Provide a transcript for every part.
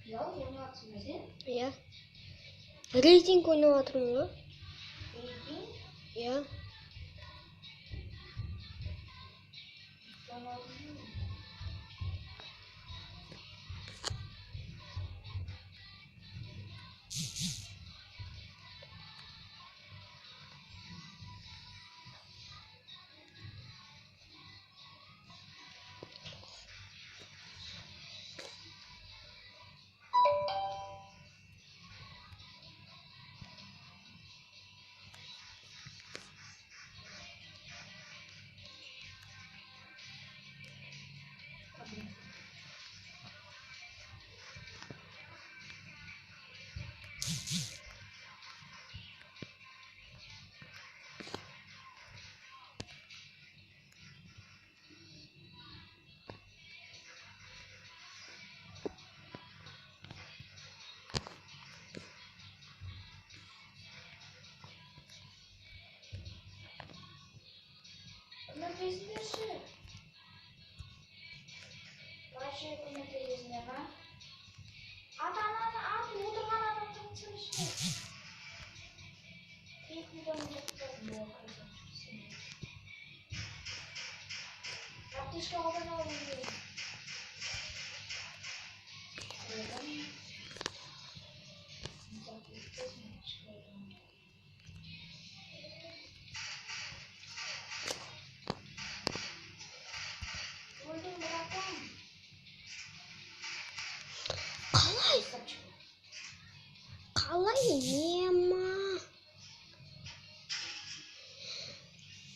Ja, oynuyorsun bizi. Ja. Rating oynatırım ya. Rating? Ja. Комментарий. Başka kommentariyesinde var. Adam oturgan adamın çalışıyor. Tek bir bana yapacağız bu arkadaşlar. Yaptığışka abone olun diye. Қалай нема?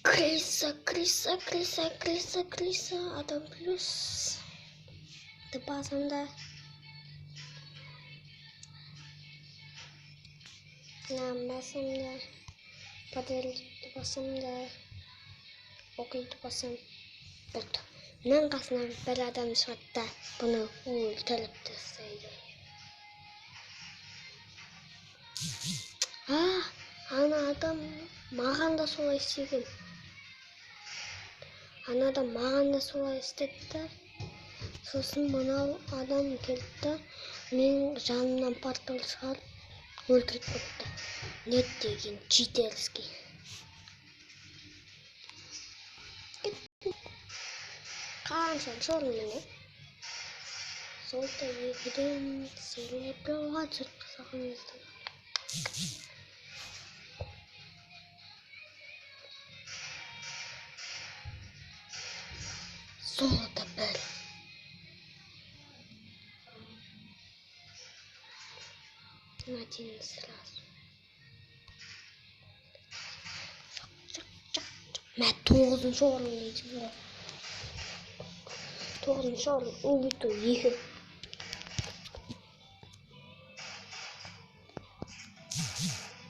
Криса. Адам плюс. Ты басында. Нам басында. Подвелді басында. Оқиды басым. Бұлт. Мен қасынан бір адам шығатта бұны өлтіріп тастайды. Ана адам маған да солай істеген. Ана адам маған да солай істетті. Сосын мынау адам келді. Мен жанымнан портал шығарып өлтіріп кетті. Нет деген читерский. Қанша жол міне. Солта егіден селебе ғат Sakın izleme. Sonra da böyle. Maçın sırası. Ben 9. orundayım. 9. orun. O videoyu yıkın.